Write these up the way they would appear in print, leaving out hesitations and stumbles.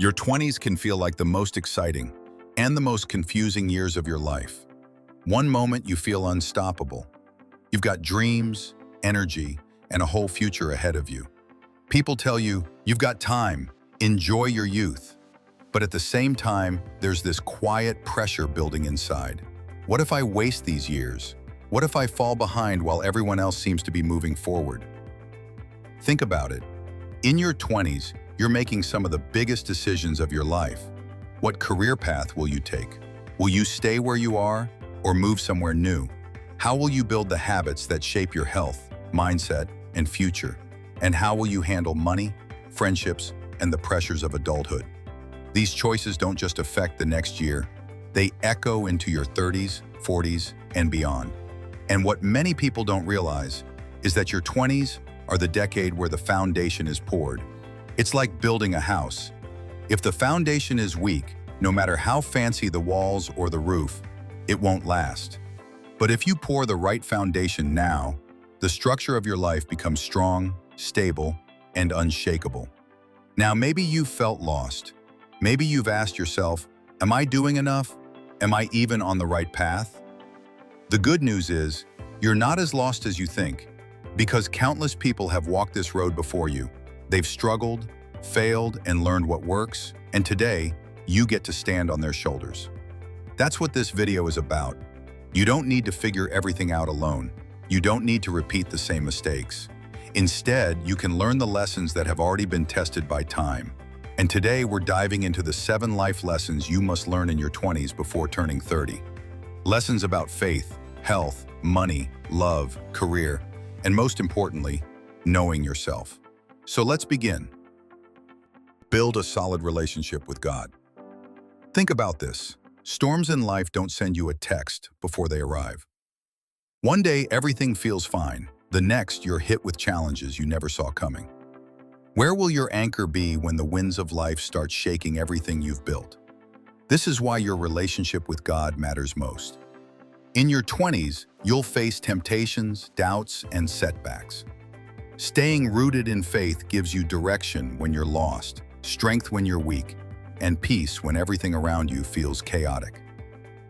Your 20s can feel like the most exciting and the most confusing years of your life. One moment you feel unstoppable. You've got dreams, energy, and a whole future ahead of you. People tell you, you've got time, enjoy your youth. But at the same time, there's this quiet pressure building inside. What if I waste these years? What if I fall behind while everyone else seems to be moving forward? Think about it. In your 20s, you're making some of the biggest decisions of your life. What career path will you take? Will you stay where you are or move somewhere new? How will you build the habits that shape your health, mindset, and future? And how will you handle money, friendships, and the pressures of adulthood? These choices don't just affect the next year, they echo into your 30s, 40s, and beyond. And what many people don't realize is that your 20s are the decade where the foundation is poured. It's like building a house. If the foundation is weak, no matter how fancy the walls or the roof, it won't last. But if you pour the right foundation now, the structure of your life becomes strong, stable, and unshakable. Now, maybe you've felt lost. Maybe you've asked yourself, am I doing enough? Am I even on the right path? The good news is, you're not as lost as you think, because countless people have walked this road before you. They've struggled, failed, and learned what works, and today, you get to stand on their shoulders. That's what this video is about. You don't need to figure everything out alone. You don't need to repeat the same mistakes. Instead, you can learn the lessons that have already been tested by time. And today, we're diving into the 7 life lessons you must learn in your 20s before turning 30. Lessons about faith, health, money, love, career, and most importantly, knowing yourself. So let's begin. Build a solid relationship with God. Think about this. Storms in life don't send you a text before they arrive. One day, everything feels fine. The next, you're hit with challenges you never saw coming. Where will your anchor be when the winds of life start shaking everything you've built? This is why your relationship with God matters most. In your 20s, you'll face temptations, doubts, and setbacks. Staying rooted in faith gives you direction when you're lost, strength when you're weak, and peace when everything around you feels chaotic.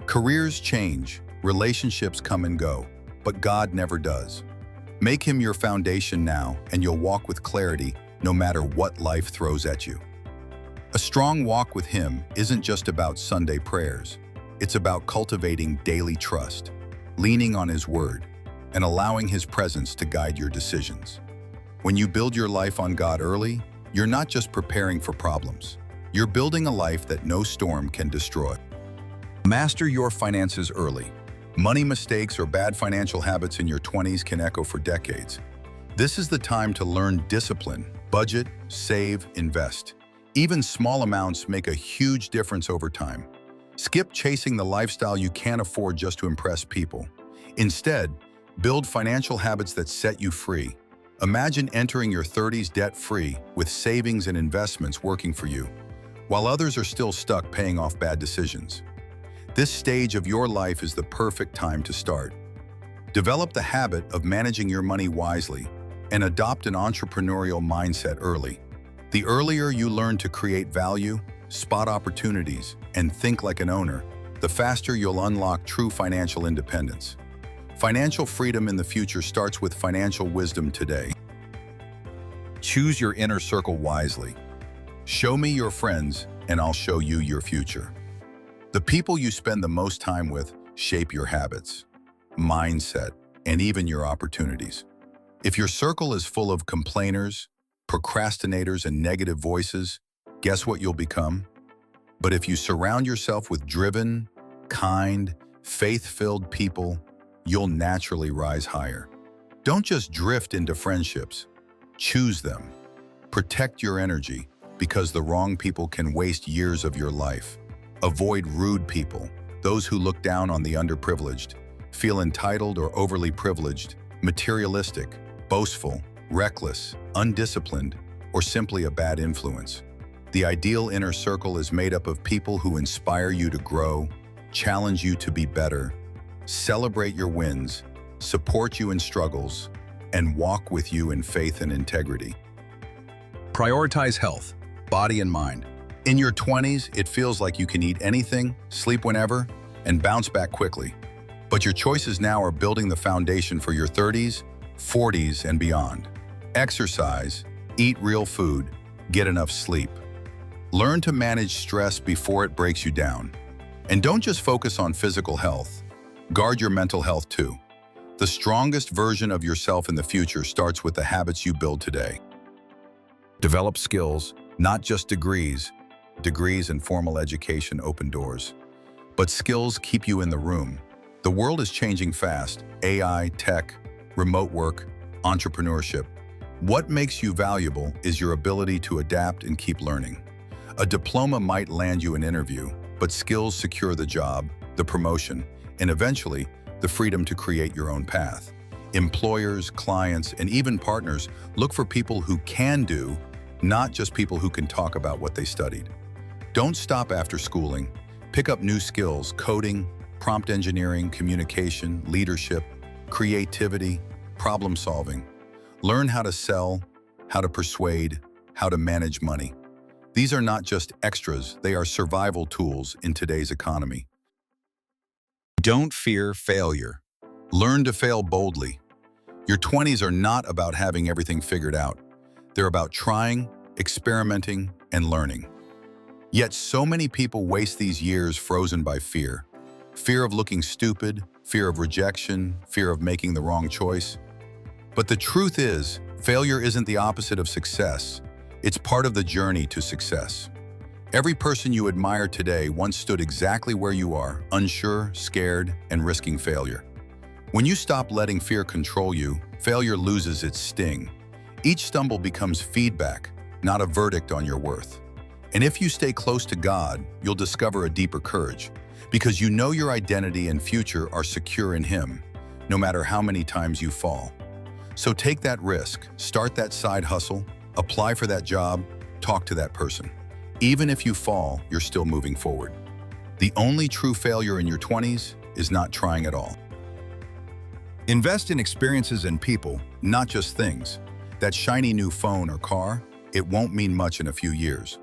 Careers change, relationships come and go, but God never does. Make Him your foundation now, and you'll walk with clarity no matter what life throws at you. A strong walk with Him isn't just about Sunday prayers. It's about cultivating daily trust, leaning on His Word, and allowing His presence to guide your decisions. When you build your life on God early, you're not just preparing for problems. You're building a life that no storm can destroy. Master your finances early. Money mistakes or bad financial habits in your 20s can echo for decades. This is the time to learn discipline, budget, save, invest. Even small amounts make a huge difference over time. Skip chasing the lifestyle you can't afford just to impress people. Instead, build financial habits that set you free. Imagine entering your 30s debt-free with savings and investments working for you, while others are still stuck paying off bad decisions. This stage of your life is the perfect time to start. Develop the habit of managing your money wisely and adopt an entrepreneurial mindset early. The earlier you learn to create value, spot opportunities, and think like an owner, the faster you'll unlock true financial independence. Financial freedom in the future starts with financial wisdom today. Choose your inner circle wisely. Show me your friends, and I'll show you your future. The people you spend the most time with shape your habits, mindset, and even your opportunities. If your circle is full of complainers, procrastinators, and negative voices, guess what you'll become? But if you surround yourself with driven, kind, faith-filled people, you'll naturally rise higher. Don't just drift into friendships. Choose them. Protect your energy, because the wrong people can waste years of your life. Avoid rude people, those who look down on the underprivileged, feel entitled or overly privileged, materialistic, boastful, reckless, undisciplined, or simply a bad influence. The ideal inner circle is made up of people who inspire you to grow, challenge you to be better, celebrate your wins, support you in struggles, and walk with you in faith and integrity. Prioritize health, body and mind. In your 20s, it feels like you can eat anything, sleep whenever, and bounce back quickly. But your choices now are building the foundation for your 30s, 40s, and beyond. Exercise, eat real food, get enough sleep. Learn to manage stress before it breaks you down. And don't just focus on physical health. Guard your mental health too. The strongest version of yourself in the future starts with the habits you build today. Develop skills, not just degrees. Degrees and formal education open doors. But skills keep you in the room. The world is changing fast. AI, tech, remote work, entrepreneurship. What makes you valuable is your ability to adapt and keep learning. A diploma might land you an interview, but skills secure the job, the promotion, and eventually, the freedom to create your own path. Employers, clients, and even partners look for people who can do, not just people who can talk about what they studied. Don't stop after schooling. Pick up new skills: coding, prompt engineering, communication, leadership, creativity, problem solving. Learn how to sell, how to persuade, how to manage money. These are not just extras, they are survival tools in today's economy. Don't fear failure. Learn to fail boldly. Your 20s are not about having everything figured out. They're about trying, experimenting, and learning. Yet so many people waste these years frozen by fear. Fear of looking stupid, fear of rejection, fear of making the wrong choice. But the truth is, failure isn't the opposite of success. It's part of the journey to success. Every person you admire today once stood exactly where you are, unsure, scared, and risking failure. When you stop letting fear control you, failure loses its sting. Each stumble becomes feedback, not a verdict on your worth. And if you stay close to God, you'll discover a deeper courage, because you know your identity and future are secure in Him, no matter how many times you fall. So take that risk, start that side hustle, apply for that job, talk to that person. Even if you fall, you're still moving forward. The only true failure in your 20s is not trying at all. Invest in experiences and people, not just things. That shiny new phone or car, it won't mean much in a few years.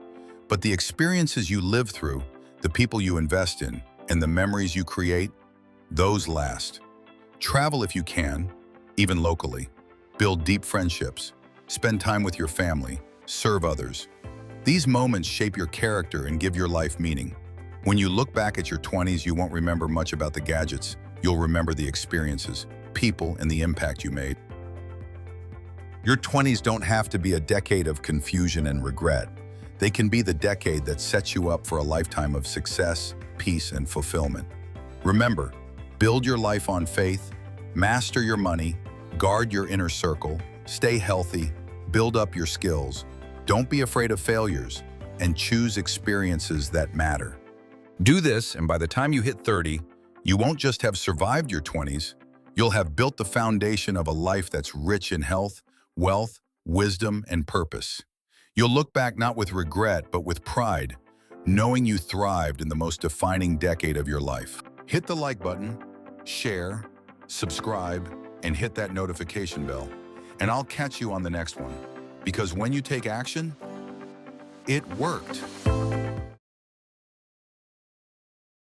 But the experiences you live through, the people you invest in, and the memories you create, those last. Travel if you can, even locally. Build deep friendships. Spend time with your family. Serve others. These moments shape your character and give your life meaning. When you look back at your 20s, you won't remember much about the gadgets. You'll remember the experiences, people, and the impact you made. Your 20s don't have to be a decade of confusion and regret. They can be the decade that sets you up for a lifetime of success, peace, and fulfillment. Remember, build your life on faith, master your money, guard your inner circle, stay healthy, build up your skills. Don't be afraid of failures, and choose experiences that matter. Do this, and by the time you hit 30, you won't just have survived your 20s, you'll have built the foundation of a life that's rich in health, wealth, wisdom, and purpose. You'll look back not with regret, but with pride, knowing you thrived in the most defining decade of your life. Hit the like button, share, subscribe, and hit that notification bell. And I'll catch you on the next one. Because when you take action, it worked.